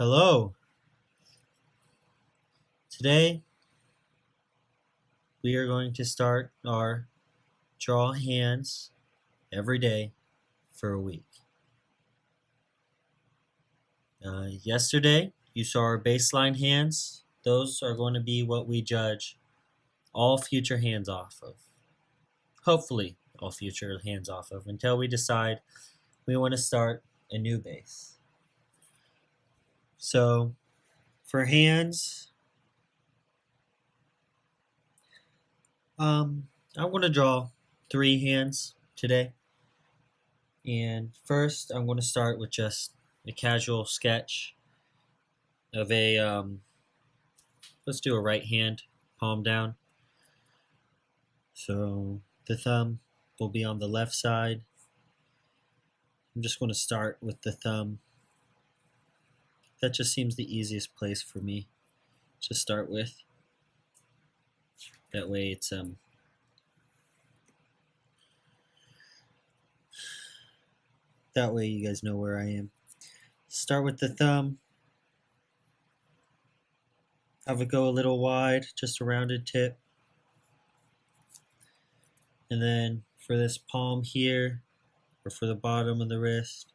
Hello. Today we are going to start our draw hands every day for a week. Yesterday you saw our baseline hands. Those are going to be what we judge all future hands off of. Hopefully all future hands off of until we decide we want to start a new base. So for hands, I'm going to draw 3 hands today. And first, I'm going to start with just a casual sketch of let's do a right hand, palm down. So the thumb will be on the left side. I'm just going to start with the thumb. That just seems the easiest place for me to start with. That way it's that way you guys know where I am. Start with the thumb. Have it go a little wide, just a rounded tip. And then for this palm here, or for the bottom of the wrist,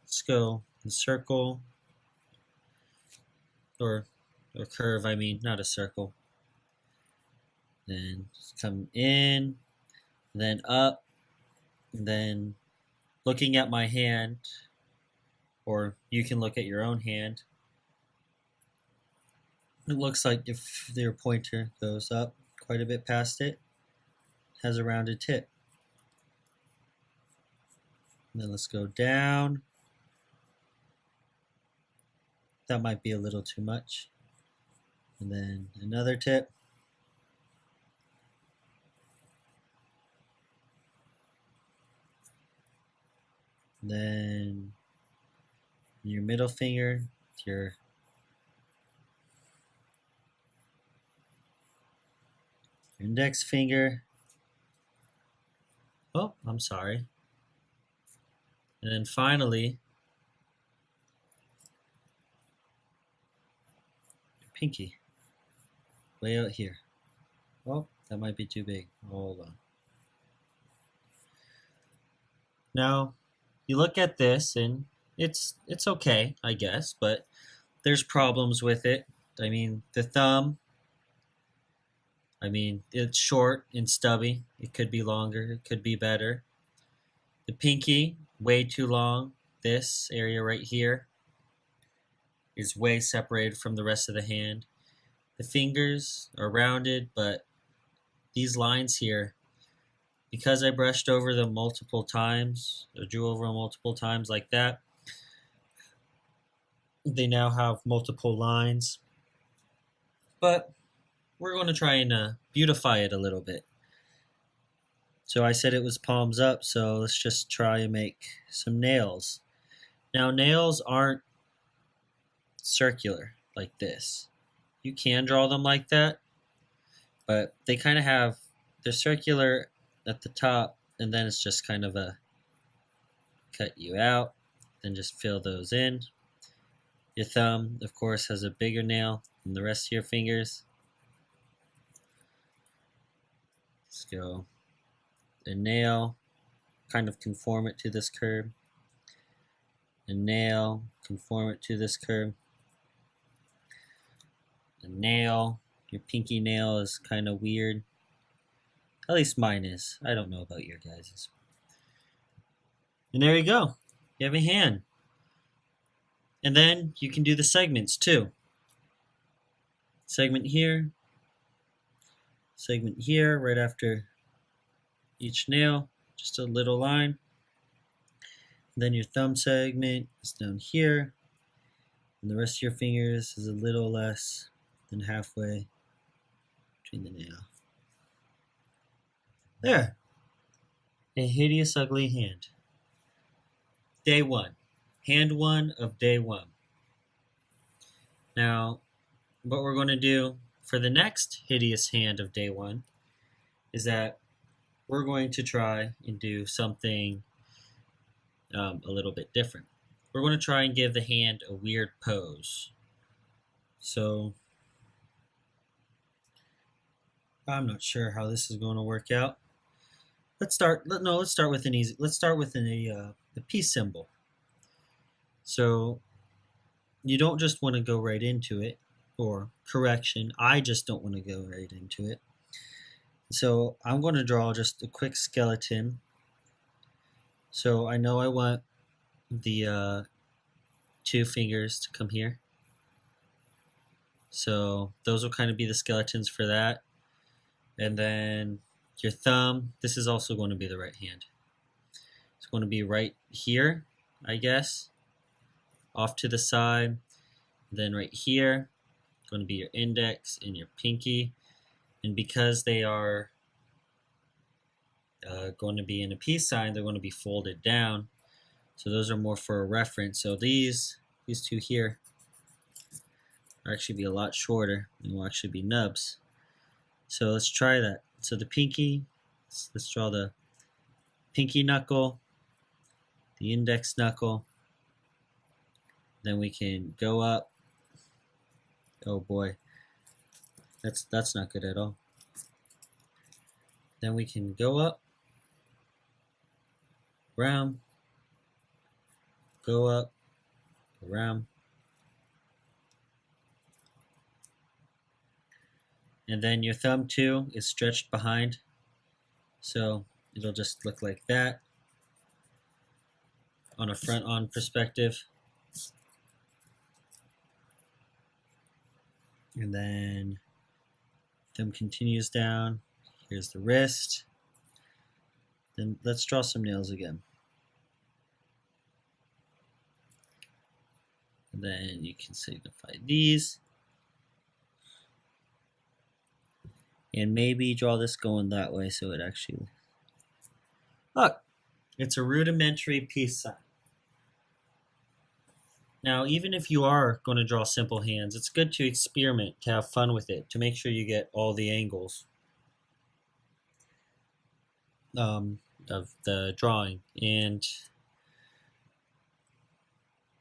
let's go in circle, or curve, not a circle. Then come in, then up, and then looking at my hand, or you can look at your own hand. It looks like if your pointer goes up quite a bit past it, has a rounded tip. And then let's go down. That might be a little too much. And then another tip. Then your middle finger, your index finger. Oh, I'm sorry. And then finally, your pinky, way out here. Oh, that might be too big. Hold on. Now, you look at this and it's okay, I guess, but there's problems with it. The thumb, it's short and stubby. It could be longer. It could be better. The pinky, way too long. This area right here is way separated from the rest of the hand. The fingers are rounded, but these lines here, because I brushed over them multiple times, or drew over them multiple times like that, they now have multiple lines. But we're going to try and beautify it a little bit. So I said it was palms up, so let's just try and make some nails. Now nails aren't circular like this. You can draw them like that, but they kind of they're circular at the top, and then it's just kind of a cut you out, then just fill those in. Your thumb, of course, has a bigger nail than the rest of your fingers. Let's go a nail, kind of conform it to this curve. A nail, conform it to this curve. A nail, your pinky nail is kind of weird. At least mine is. I don't know about your guys's. And there you go. You have a hand. And then you can do the segments too. Segment here right after each nail, just a little line. And then your thumb segment is down here, and the rest of your fingers is a little less than halfway between the nail. There. A hideous, ugly hand. Day 1. Hand 1 of day 1. Now, what we're going to do for the next hideous hand of day 1 is that we're going to try and do something a little bit different. we're going to try and give the hand a weird pose. So I'm not sure how this is going to work out. Let's start with an easy. Let's start with the peace symbol. So you don't just want to go right into it, or correction, I just don't want to go right into it. So I'm going to draw just a quick skeleton. So I know I want the 2 fingers to come here. So those will kind of be the skeletons for that. And then your thumb, this is also going to be the right hand. It's going to be right here, I guess, off to the side. Then right here, it's going to be your index and your pinky. And because they are going to be in a peace sign, they're going to be folded down. So those are more for a reference. So these 2 here will actually be a lot shorter and will actually be nubs. So let's try that. So the pinky, let's draw the pinky knuckle, the index knuckle. Then we can go up. Oh boy, that's not good at all. Then we can go up, around, go up, around. And then your thumb too is stretched behind. So it'll just look like that on a front-on perspective. And then thumb continues down. Here's the wrist. Then let's draw some nails again. And then you can signify these. And maybe draw this going that way so it actually... Look, it's a rudimentary peace sign. Now, even if you are going to draw simple hands, it's good to experiment, to have fun with it, to make sure you get all the angles of the drawing. And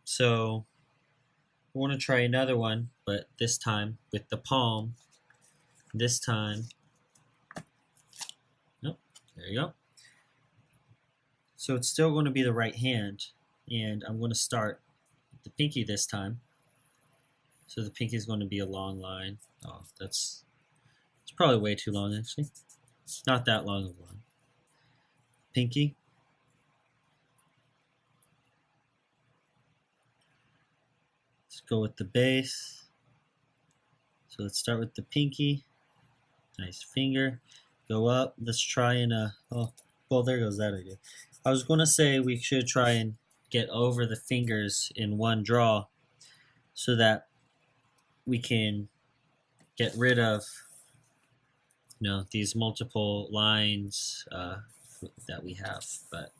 so we want to try another one, but this time with the palm. This time, nope, there you go. So it's still going to be the right hand, and I'm going to start with the pinky this time. So the pinky is going to be a long line. Oh, it's probably way too long actually. It's not that long of a line. Pinky. Let's go with the base. So let's start with the pinky. Nice finger. Go up. Let's try and oh, well, there goes that idea. I was going to say we should try and get over the fingers in one draw so that we can get rid of, you know, these multiple lines that we have. But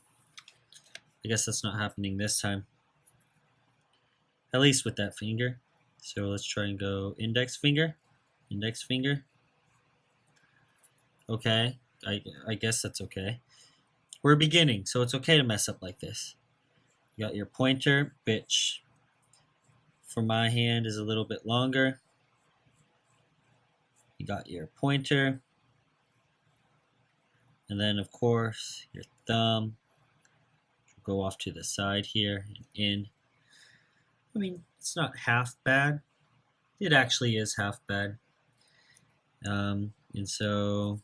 I guess that's not happening this time, at least with that finger. So let's try and go index finger, index finger. Okay, I guess that's okay. We're beginning, so it's okay to mess up like this. You got your pointer, which for my hand is a little bit longer. You got your pointer. And then, of course, your thumb. Go off to the side here and in. I mean, it's not half bad. It actually is half bad. And so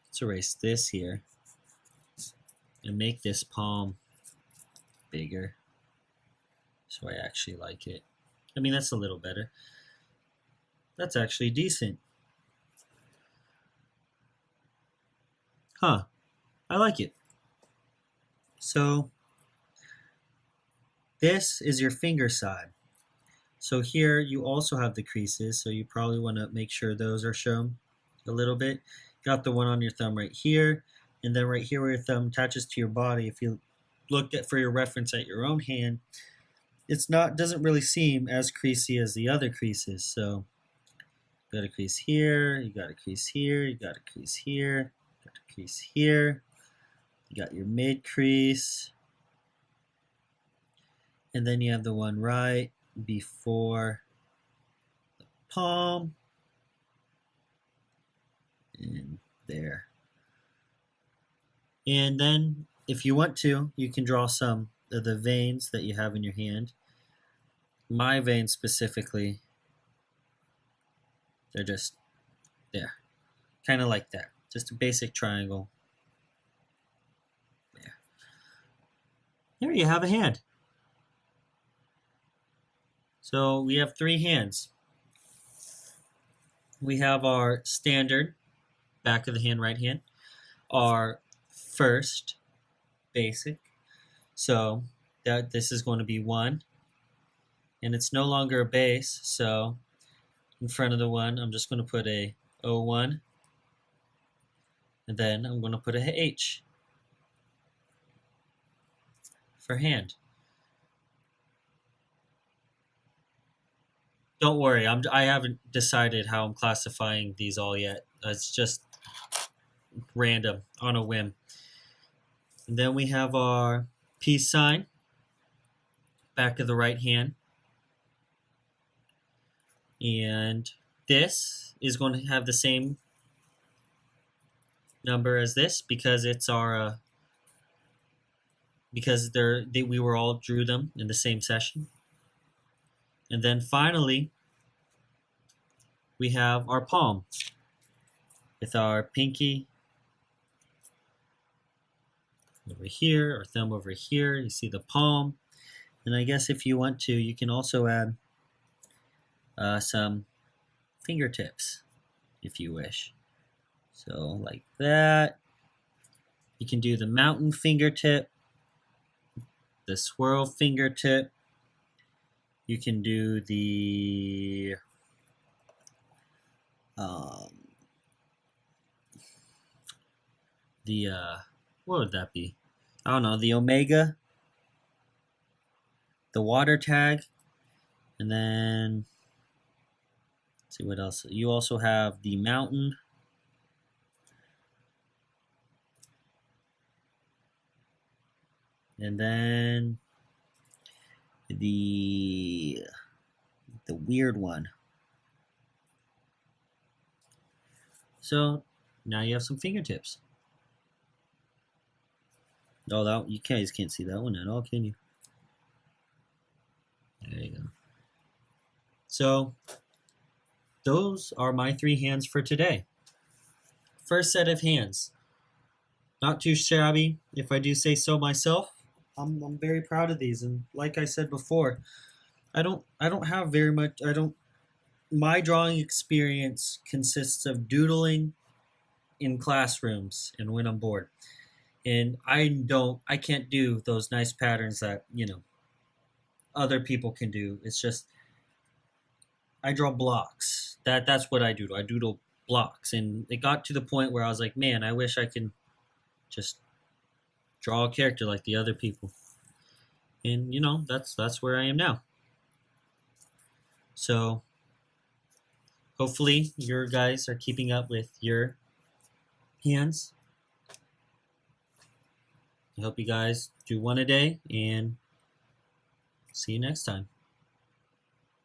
let's erase this here and make this palm bigger so I actually like it. I mean, that's a little better. That's actually decent. Huh, I like it. So this is your finger side. So here you also have the creases, so you probably want to make sure those are shown a little bit. Got the one on your thumb right here, and then right here where your thumb attaches to your body. If you looked at for your reference at your own hand, doesn't really seem as creasy as the other creases. So you got a crease here, you got a crease here, you got a crease here, you got a crease here, you got your mid crease, And then you have the one right before the palm. And there. And then if you want to, you can draw some of the veins that you have in your hand. My veins specifically, they're just there. Kind of like that. Just a basic triangle. There. There you have a hand. So we have 3 hands. We have our standard back of the hand, right hand, our first basic. So this is going to be 1, and it's no longer a base. So in front of the 1, I'm just going to put a O1, and then I'm going to put a H for hand. Don't worry, I haven't decided how I'm classifying these all yet. It's just random, on a whim. And then we have our peace sign, back of the right hand. And this is going to have the same number as this because it's our because we were all drew them in the same session. And then finally, we have our palm with our pinky over here, our thumb over here. You see the palm. And I guess if you want to, you can also add some fingertips if you wish. So like that. You can do the mountain fingertip, the swirl fingertip. You can do the what would that be? I don't know, the omega, the water tag, and then let's see what else. You also have the mountain. And then the weird one. So now you have some fingertips. Oh, that you guys can't see that one at all, can you? There you go. So those are my 3 hands for today. First set of hands. Not too shabby, if I do say so myself. I'm very proud of these, and like I said before, I don't have very much. My drawing experience consists of doodling in classrooms and when I'm bored. And I can't do those nice patterns that, other people can do. It's just I draw blocks. That's what I do. I doodle blocks, and it got to the point where I was like, man, I wish I could just draw a character like the other people. And that's where I am now. So hopefully your guys are keeping up with your hands. I hope you guys do one a day, and see you next time.